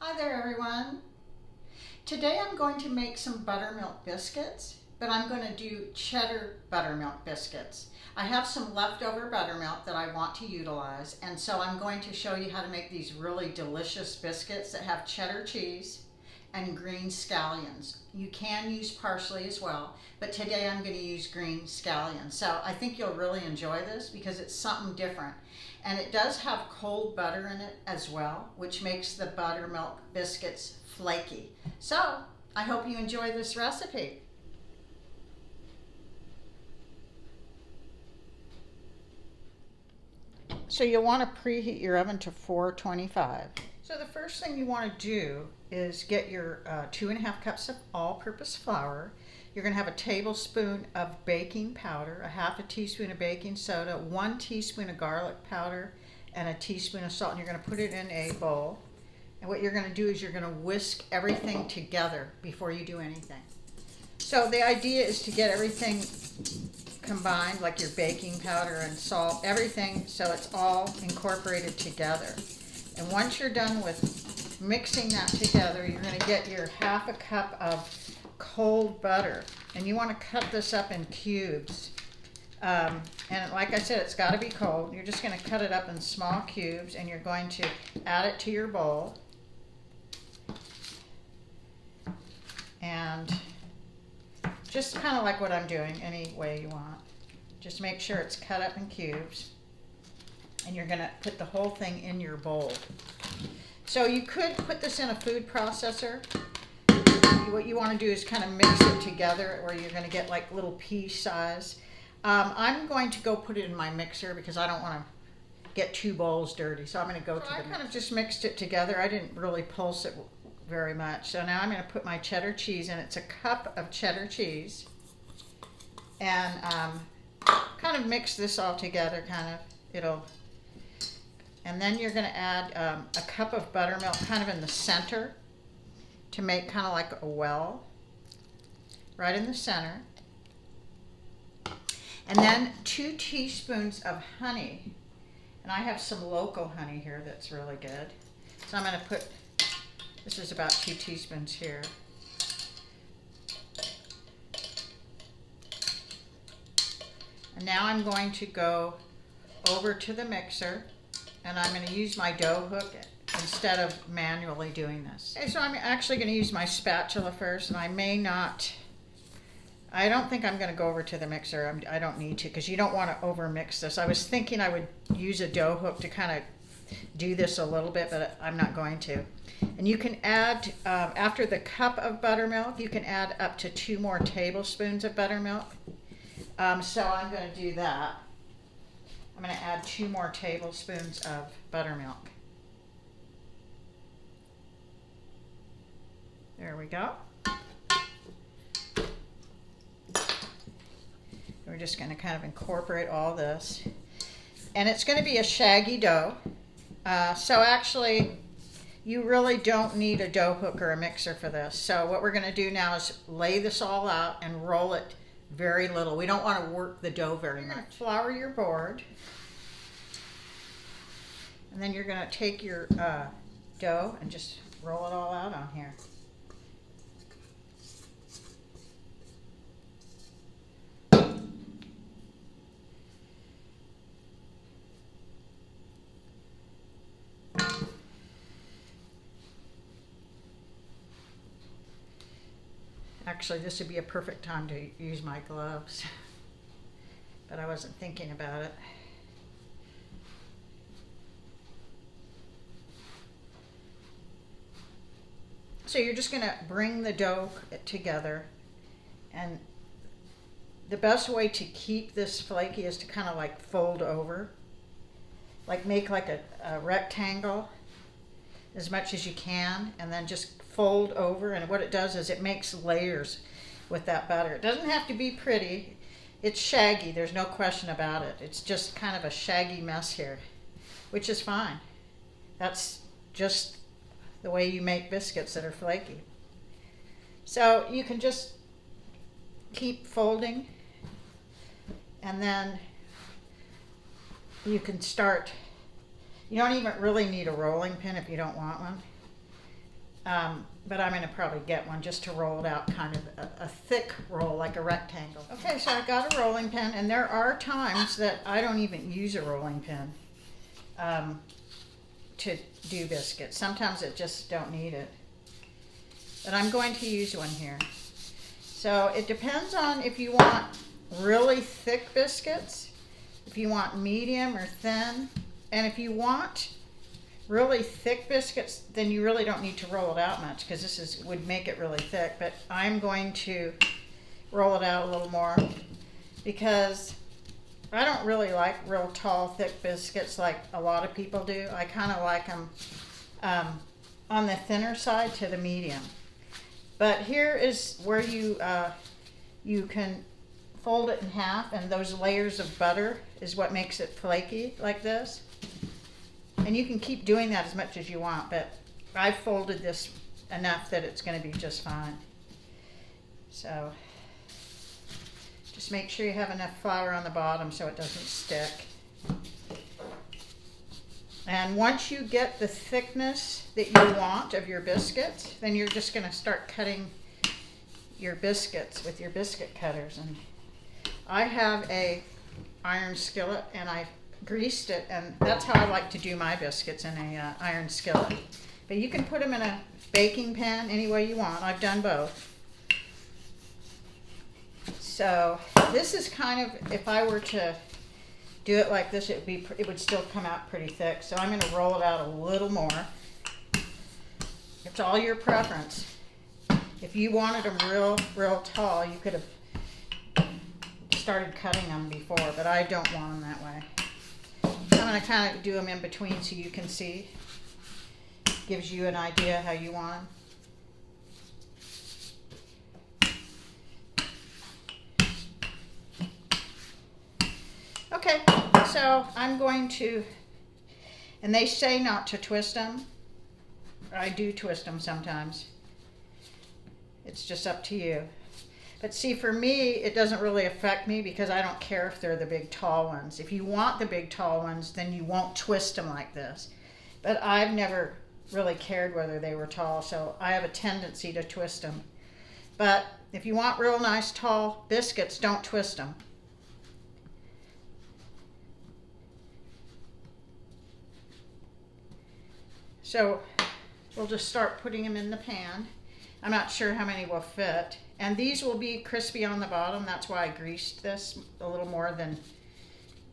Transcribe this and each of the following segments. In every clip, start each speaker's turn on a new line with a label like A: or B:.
A: Hi there everyone. Today I'm going to make some buttermilk biscuits, but I'm going to do cheddar buttermilk biscuits. I have some leftover buttermilk that I want to utilize, and so I'm going to show you how to make these really delicious biscuits that have cheddar cheese and green scallions. You can use parsley as well, but today I'm going to use green scallions. So I think you'll really enjoy this because it's something different. And it does have cold butter in it as well, which makes the buttermilk biscuits flaky. So I hope you enjoy this recipe. So you'll want to preheat your oven to 425. So the first thing you want to do is get your 2.5 cups of all-purpose flour. You're going to have a tablespoon of baking powder, a half a teaspoon of baking soda, 1 teaspoon of garlic powder, and a teaspoon of salt. And you're going to put it in a bowl. And what you're going to do is you're going to whisk everything together before you do anything. So the idea is to get everything combined, like your baking powder and salt, everything, so it's all incorporated together. And once you're done with mixing that together, you're going to get your half a cup of cold butter, and you want to cut this up in cubes. And like I said, it's got to be cold. You're just going to cut it up in small cubes, and you're going to add it to your bowl. And just kind of like what I'm doing, any way you want. Just make sure it's cut up in cubes. And you're going to put the whole thing in your bowl. So you could put this in a food processor. What you want to do is kind of mix it together, or you're going to get like little pea size. I'm going to go put it in my mixer because I don't want to get 2 bowls dirty. So I'm going to go to the mixer. I kind of just mixed it together. I didn't really pulse it very much. So now I'm going to put my cheddar cheese in. It's a cup of cheddar cheese. And kind of mix this all together, and then you're going to add a cup of buttermilk kind of in the center to make kind of like a well, right in the center. And then 2 teaspoons of honey. And I have some local honey here that's really good. So I'm going to put, this is about 2 teaspoons here. And now I'm going to go over to the mixer, and I'm going to use my dough hook instead of manually doing this. Okay, so I'm actually going to use my spatula first, and I don't think I'm going to go over to the mixer. I don't need to, because you don't want to over mix this. I was thinking I would use a dough hook to kind of do this a little bit, but I'm not going to. And you can add, after the cup of buttermilk, you can add up to 2 more tablespoons of buttermilk. So I'm going to do that. I'm going to add 2 more tablespoons of buttermilk. There we go. We're just going to kind of incorporate all this. And it's going to be a shaggy dough. So actually, you really don't need a dough hook or a mixer for this. So what we're going to do now is lay this all out and roll it very little. We don't want to work the dough very much. Flour your board. And then you're going to take your dough and just roll it all out on here. Actually, this would be a perfect time to use my gloves, but I wasn't thinking about it. So you're just going to bring the dough together, and the best way to keep this flaky is to kind of like fold over, like make like a rectangle as much as you can, and then just fold over. And what it does is it makes layers with that butter. It doesn't have to be pretty. It's shaggy, there's no question about it. It's just kind of a shaggy mess here, which is fine. That's just the way you make biscuits that are flaky. So you can just keep folding, and then you can start. You don't even really need a rolling pin if you don't want one. but I'm going to probably get one just to roll it out, kind of a thick roll, like a rectangle. Okay, so I got a rolling pin, and there are times that I don't even use a rolling pin to do biscuits. Sometimes I just don't need it. But I'm going to use one here. So it depends on if you want really thick biscuits, if you want medium or thin, and if you want really thick biscuits, then you really don't need to roll it out much, because this would make it really thick. But I'm going to roll it out a little more because I don't really like real tall, thick biscuits like a lot of people do. I kind of like them on the thinner side to the medium. But here is where you can fold it in half, and those layers of butter is what makes it flaky like this. And you can keep doing that as much as you want, but I've folded this enough that it's going to be just fine. So just make sure you have enough flour on the bottom so it doesn't stick. And once you get the thickness that you want of your biscuits, then you're just going to start cutting your biscuits with your biscuit cutters. And I have a iron skillet, and I greased it, and that's how I like to do my biscuits, in a iron skillet. But you can put them in a baking pan any way you want. I've done both. So this is kind of, if I were to do it like this, it would still come out pretty thick. So I'm going to roll it out a little more. It's all your preference. If you wanted them real tall, you could have started cutting them before, but I don't want them that way. I'm going to kind of do them in between so you can see. Gives you an idea how you want them. Okay, so I'm going to, and they say not to twist them. I do twist them sometimes. It's just up to you. But see, for me, it doesn't really affect me because I don't care if they're the big tall ones. If you want the big tall ones, then you won't twist them like this. But I've never really cared whether they were tall, so I have a tendency to twist them. But if you want real nice tall biscuits, don't twist them. So we'll just start putting them in the pan. I'm not sure how many will fit. And these will be crispy on the bottom. That's why I greased this a little more than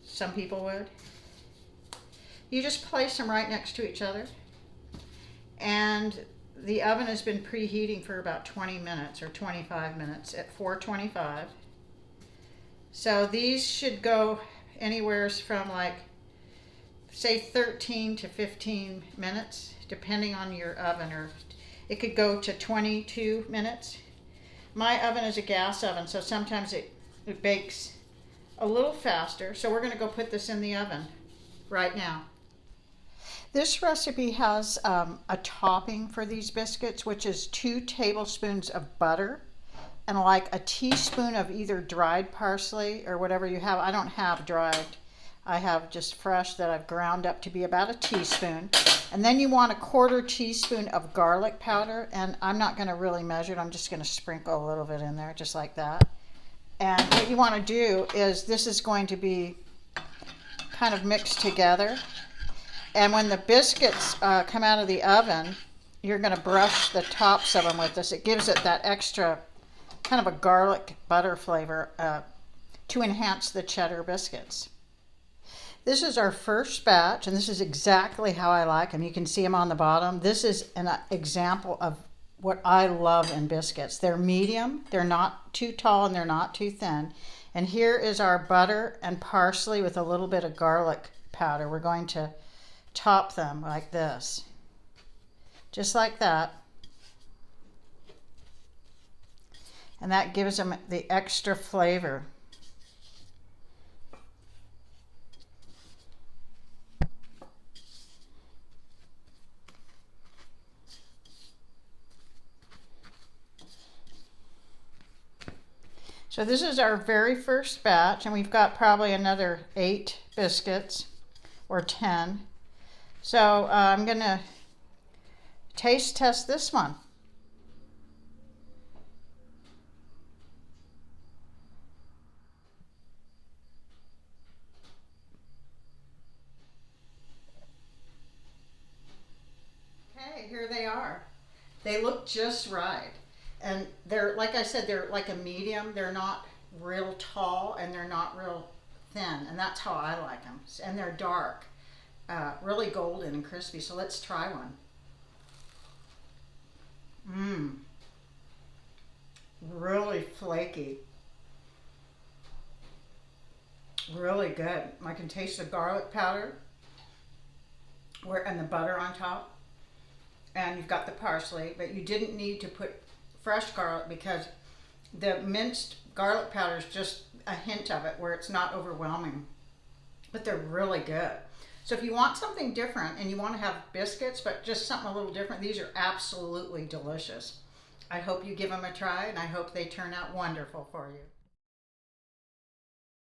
A: some people would. You just place them right next to each other. And the oven has been preheating for about 20 minutes or 25 minutes at 425. So these should go anywhere from, like, say 13 to 15 minutes, depending on your oven, or it could go to 22 minutes. My oven is a gas oven, so sometimes it bakes a little faster. So we're going to go put this in the oven right now. This recipe has a topping for these biscuits, which is 2 tablespoons of butter and like a teaspoon of either dried parsley or whatever you have. I don't have dried. I have just fresh that I've ground up to be about a teaspoon. And then you want a 1/4 teaspoon of garlic powder, and I'm not going to really measure it. I'm just going to sprinkle a little bit in there, just like that. And what you want to do is, this is going to be kind of mixed together. And when the biscuits come out of the oven, you're going to brush the tops of them with this. It gives it that extra kind of a garlic butter flavor to enhance the cheddar biscuits. This is our first batch, and this is exactly how I like them. You can see them on the bottom. This is an example of what I love in biscuits. They're medium, they're not too tall, and they're not too thin. And here is our butter and parsley with a little bit of garlic powder. We're going to top them like this, just like that. And that gives them the extra flavor. So this is our very first batch, and we've got probably another 8 biscuits or 10. So I'm going to taste test this one. Okay, here they are. They look just right. And they're, like I said, they're like a medium. They're not real tall and they're not real thin. And that's how I like them. And they're dark, really golden and crispy. So let's try one. Really flaky. Really good. I can taste the garlic powder and the butter on top. And you've got the parsley, but you didn't need to put fresh garlic because the minced garlic powder is just a hint of it where it's not overwhelming. But they're really good. So if you want something different and you want to have biscuits, but just something a little different, these are absolutely delicious. I hope you give them a try and I hope they turn out wonderful for you.